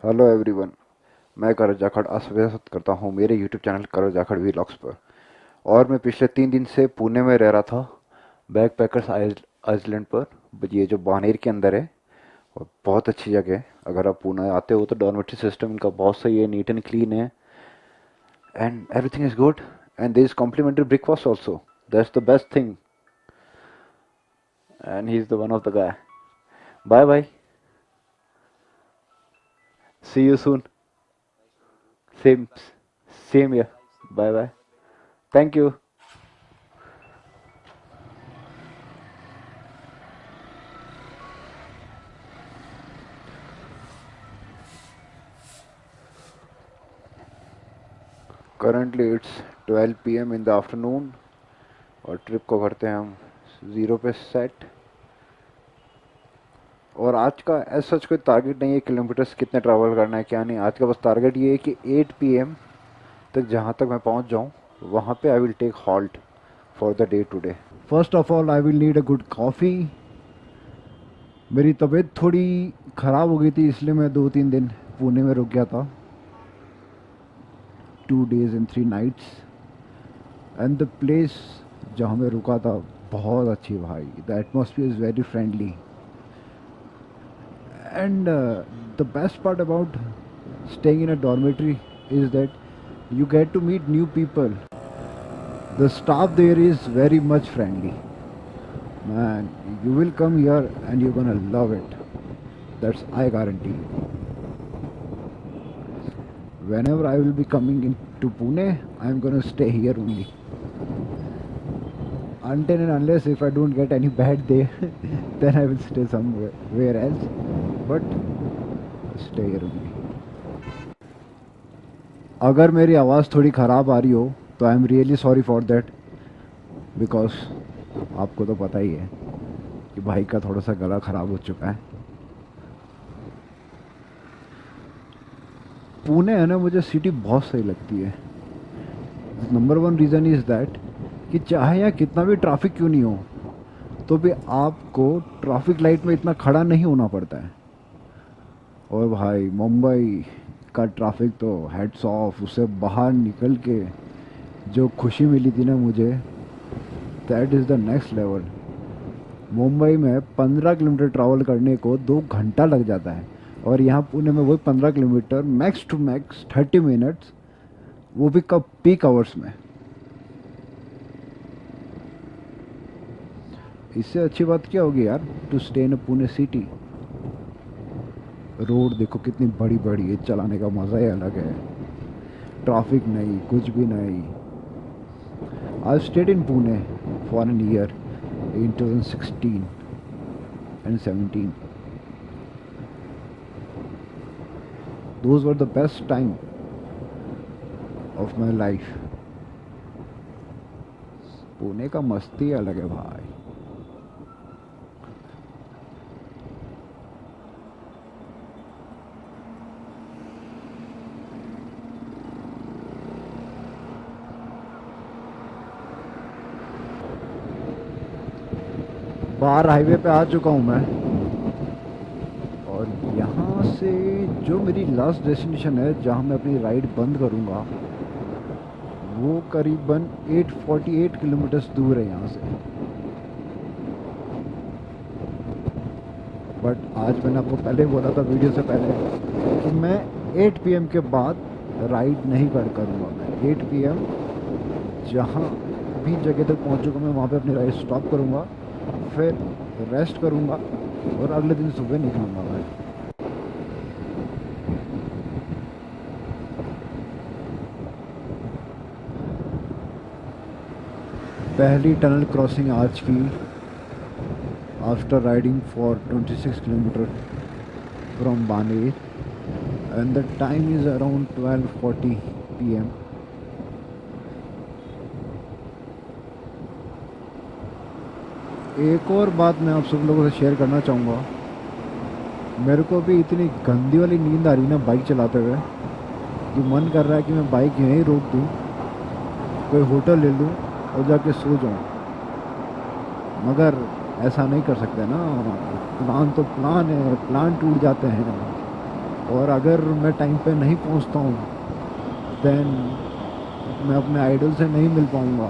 Hello everyone. मैं करण जाखड़ स्वागत करता हूँ मेरे यूट्यूब चैनल करण जाखड़ व्लॉग्स पर। और मैं पिछले 3 दिन से पुणे में रह रहा था, बैकपैकर्स आइलैंड पर। ये जो बानेर के अंदर है, और बहुत अच्छी जगह है। अगर आप पुणे आते हो तो डॉर्मेट्री सिस्टम इनका बहुत सही है, नीट एंड क्लीन है, and everything is good. And there is complimentary breakfast also, that's the best thing. And he is the one of the guy. Bye bye, see you soon. Same same here. Bye bye, thank you. Currently it's 12 PM in the afternoon, और trip को करते हैं हम 0 पे set. और आज का as such कोई टारगेट नहीं है किलोमीटर्स कितने ट्रैवल करना है क्या नहीं। आज का बस टारगेट ये है कि 8 PM तक जहाँ तक मैं पहुँच जाऊँ, वहाँ पे I will take halt for the day today. First of all I will need a good coffee. मेरी तबीयत थोड़ी ख़राब हो गई थी, इसलिए मैं 2-3 दिन पुणे में रुक गया था, 2 days and 3 nights। And the place जहाँ मैं रुका था बहुत अच्छी भाई, the atmosphere is very friendly. And the best part about staying in a dormitory is that you get to meet new people. The staff there is very much friendly. Man, you will come here and you're gonna love it. That's I guarantee. Whenever I will be coming into Pune, I'm gonna stay here only. Until and unless if I don't get any bad day, then I will stay somewhere else. But stay here only. अगर मेरी आवाज़ थोड़ी ख़राब आ रही हो तो I am really sorry for that, because आपको तो पता ही है कि भाई का थोड़ा सा गला ख़राब हो चुका है। पुणे है ना, मुझे सिटी बहुत सही लगती है। Number one reason is that कि चाहे यहाँ कितना भी ट्रैफिक क्यों नहीं हो, तो भी आपको ट्रैफिक लाइट में इतना खड़ा नहीं होना पड़ता है। और भाई मुंबई का ट्रैफिक तो हेड्स ऑफ, उससे बाहर निकल के जो खुशी मिली थी ना मुझे, that is the next level. Mumbai में 15 किलोमीटर ट्रैवल करने को 2 घंटा लग जाता है, और यहाँ पुणे में वही 15 kilometre max to max 30 minutes, वो भी कब पीक आवर्स में। इससे अच्छी बात क्या होगी यार, to stay in Pune city. Road देखो कितनी बड़ी बड़ी है, चलाने का मज़ा ही अलग है। ट्रैफिक नहीं, कुछ भी नहीं। I stayed in Pune for an year in 2016 and 17. Those were the best time of my life. Pune का मस्ती अलग है भाई। बाहर हाईवे पे आ चुका हूँ मैं, और यहाँ से जो मेरी लास्ट डेस्टिनेशन है जहाँ मैं अपनी राइड बंद करूँगा, वो करीबन 848 किलोमीटर्स दूर है यहाँ से। बट आज मैंने आपको पहले ही बोला था वीडियो से पहले कि मैं 8 PM के बाद राइड नहीं करूँगा। मैं 8 PM जहाँ भी जगह तक पहुँचूँगा, मैं वहाँ पे अपनी राइड स्टॉप करूँगा, फिर रेस्ट करूँगा, और अगले दिन सुबह निकलूँगा मैं। पहली टनल क्रॉसिंग आज की, after riding for 26 kilometre from Baner, and the time is around 12:40 PM। एक और बात मैं आप सब लोगों से शेयर करना चाहूँगा। मेरे को भी इतनी गंदी वाली नींद आ रही ना बाइक चलाते हुए, कि मन कर रहा है कि मैं बाइक यहीं रोक दूँ, कोई होटल ले लूँ और जाके सो जाऊँ। मगर ऐसा नहीं कर सकते ना, प्लान तो प्लान है, प्लान टूट जाते हैं। और अगर मैं टाइम पे नहीं पहुंचता हूँ देन मैं अपने आइडल से नहीं मिल पाऊँगा,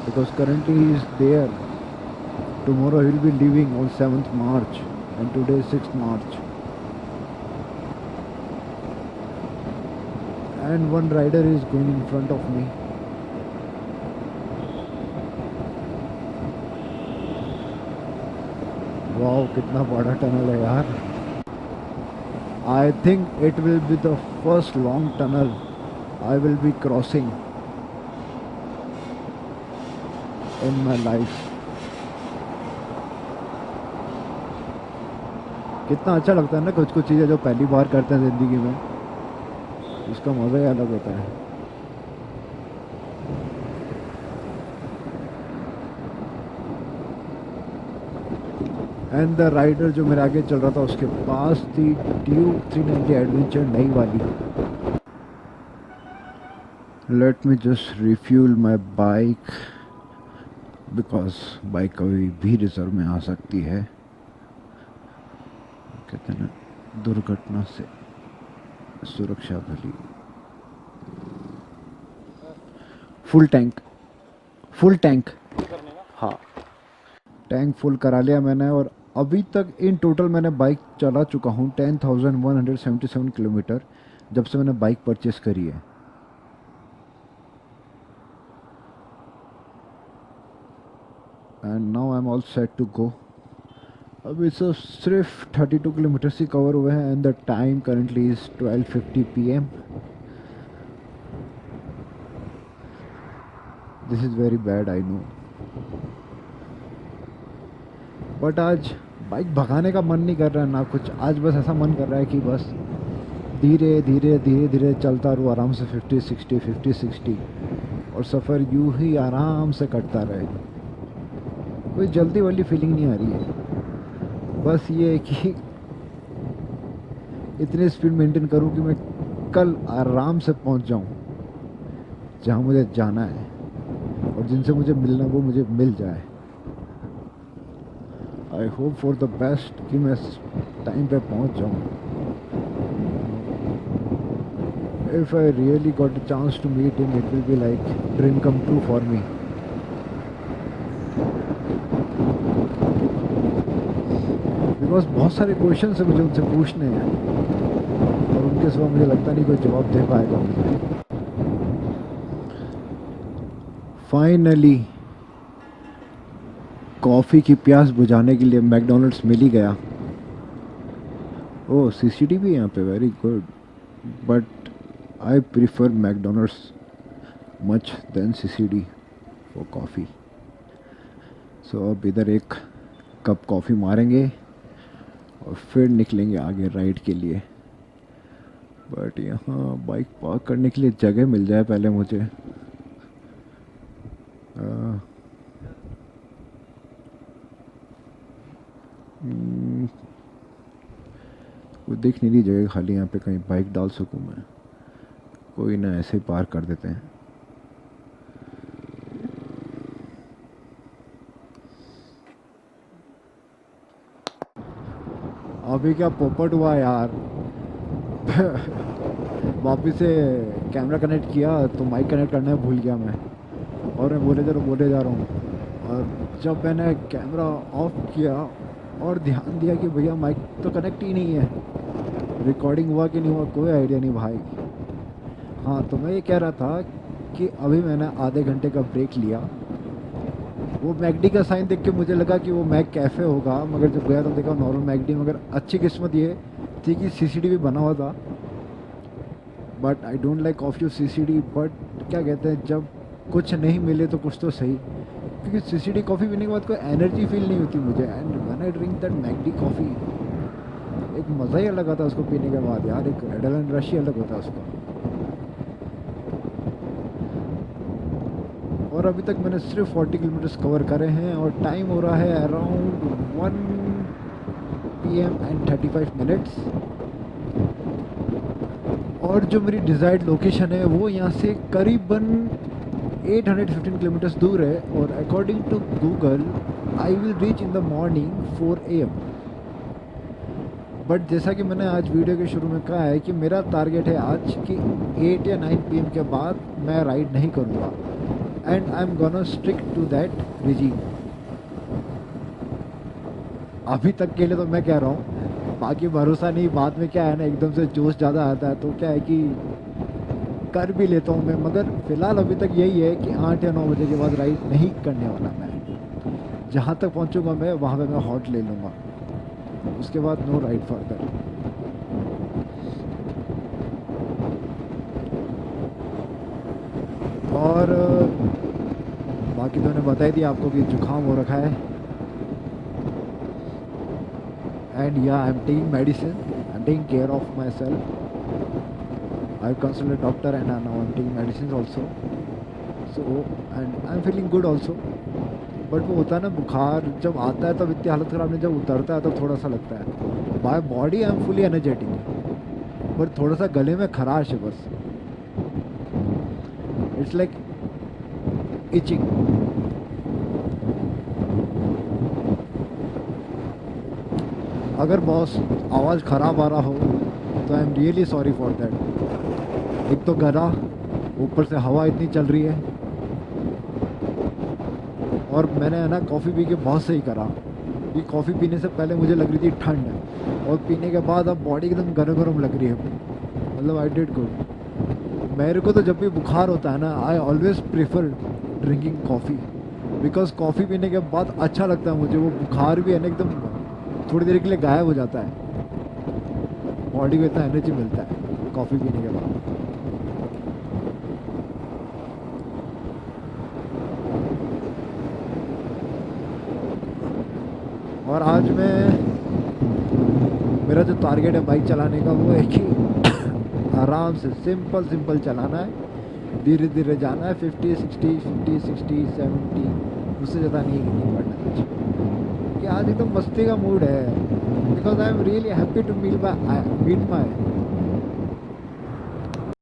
because currently he is there. Tomorrow he will be leaving on 7th March and today 6th March. And one rider is going in front of me. Wow, कितना बड़ा टनल है यार. I think it will be the first long tunnel I will be crossing in my life. कितना अच्छा लगता है ना कुछ कुछ चीज़ें जो पहली बार करते हैं ज़िंदगी में, उसका मज़ा ही अलग होता है. एंड द राइडर जो मेरे आगे चल रहा था उसके पास थी ड्यूक 390 एडवेंचर नई वाली. Let me just refuel my bike, because bike कभी भी रिजर्व में आ सकती है. कहते हैं ना, दुर्घटना से सुरक्षा भली. Full tank, full tank. हाँ, टैंक फुल करा लिया मैंने. और अभी तक इन टोटल मैंने बाइक चला चुका हूँ 10,177 किलोमीटर जब से मैंने बाइक परचेस करी है. And now I am all set to go. अभी तो सिर्फ 32 किलोमीटर्स ही कवर हुए हैं. And the time currently is 12:50 PM. This is very bad, I know. But आज बाइक भगाने का मन नहीं कर रहा है ना कुछ. आज बस ऐसा मन कर रहा है कि बस धीरे धीरे धीरे धीरे चलता रहूँ आराम से 50-60 50-60, और सफ़र यूं ही आराम से कटता रहे. कोई जल्दी वाली फीलिंग नहीं आ रही है. बस ये है कि इतनी स्पीड मेंटेन करूँ कि मैं कल आराम से पहुंच जाऊं जहां मुझे जाना है, और जिनसे मुझे मिलना वो मुझे मिल जाए. I hope for the best कि मैं टाइम पे पहुंच जाऊं. If I really got a chance to meet him it will be like dream come true for me. Because बहुत सारे क्वेश्चन है मुझे उनसे पूछने हैं, और उनके सिवा मुझे लगता नहीं कोई जवाब दे पाएगा मुझे. फाइनली कॉफ़ी की प्यास बुझाने के लिए मैकडोनल्ड्स मिल ही गया. ओह, CCD भी यहाँ पे, very good. But I prefer McDonald's much than CCD for coffee. So अब इधर एक कप कॉफ़ी मारेंगे और फिर निकलेंगे आगे राइड के लिए. बट यहाँ बाइक पार्क करने के लिए जगह मिल जाए पहले मुझे. कोई दिख नहीं रही जगह खाली यहाँ पे, कहीं बाइक डाल सकूँ मैं. कोई ना, ऐसे ही पार्क कर देते हैं. अभी क्या पोपट हुआ यार. वापिस से कैमरा कनेक्ट किया तो माइक कनेक्ट करना भूल गया मैं, और मैं बोले जा रहा हूँ. और जब मैंने कैमरा ऑफ किया और ध्यान दिया कि भैया माइक तो कनेक्ट ही नहीं है, रिकॉर्डिंग हुआ कि नहीं हुआ कोई आइडिया नहीं भाई. हाँ, तो मैं ये कह रहा था कि अभी मैंने आधे घंटे का ब्रेक लिया. वो मैकडी का साइन देख के मुझे लगा कि वो मैक कैफ़े होगा, मगर जब गया तो देखा नॉर्मल मैकडी. मगर अच्छी किस्मत ये थी कि CCD भी बना हुआ था. But I don't like coffee of CCD. But क्या कहते हैं, जब कुछ नहीं मिले तो कुछ तो सही, क्योंकि CCD कॉफ़ी पीने के बाद कोई एनर्जी फील नहीं होती मुझे. And when I drink that McD coffee, एक मज़ा ही अलग आता है उसको पीने के बाद यार. एक एड्रेनलिन रश ही अलग होता है उसका. और अभी तक मैंने सिर्फ 40 किलोमीटर्स कवर करे हैं, और टाइम हो रहा है अराउंड 1 PM एंड 35 मिनट्स. और जो मेरी डिज़ायर्ड लोकेशन है वो यहाँ से करीबन 815 किलोमीटर्स दूर है. और according to Google I will reach in the morning 4 AM. But जैसा कि मैंने आज वीडियो के शुरू में कहा है कि मेरा टारगेट है आज कि 8 या 9 पीएम के बाद मैं राइड नहीं करूँगा, and I am gonna stick to that regime. अभी तक के लिए तो मैं कह रहा हूँ, बाकी भरोसा नहीं, बाद में क्या है ना, एकदम से जोश ज़्यादा आता है तो क्या है कि कर भी लेता हूँ मैं, मगर फ़िलहाल अभी तक यही है कि 8 या 9 बजे के बाद राइड नहीं करने वाला मैं। जहाँ तक पहुँचूँगा मैं वहाँ पे मैं हॉट ले लूँगा, उसके बाद नो राइड फर्दर। और बाकी तो मैंने बता ही दिया आपको कि जुकाम हो रखा है, एंड या I am taking medicine, I am taking care of my self. I consult doctor and now I am taking medicine also, so and I am feeling good also. But वो होता है ना, बुखार जब आता है तब इतनी हालत ख़राब नहीं, जब उतरता है तब थोड़ा सा लगता है। By body I am fully energetic, but थोड़ा सा गले में खराश है बस। It's like itching. अगर बॉस आवाज़ ख़राब आ रहा हो तो I am really sorry for that. एक तो गला, ऊपर से हवा इतनी चल रही है, और मैंने है ना कॉफ़ी पी के बहुत सही करा। ये कॉफ़ी पीने से पहले मुझे लग रही थी ठंड, और पीने के बाद अब बॉडी एकदम गर्म गर्म लग रही है, मतलब आई डिड गुड। मेरे को तो जब भी बुखार होता है ना, I always prefer drinking coffee, because coffee पीने के बाद अच्छा लगता है मुझे। वो बुखार भी है ना एकदम थोड़ी देर के लिए गायब हो जाता है, बॉडी को इतना एनर्जी मिलता है कॉफ़ी पीने के बाद। और आज मैं, मेरा जो टारगेट है बाइक चलाने का वो है कि आराम से सिंपल सिंपल चलाना है, धीरे धीरे जाना है, 50 60 50 60 70, उससे ज़्यादा नहीं बढ़ना कुछ। कि आज एकदम मस्ती का मूड है, because I am really happy to meet my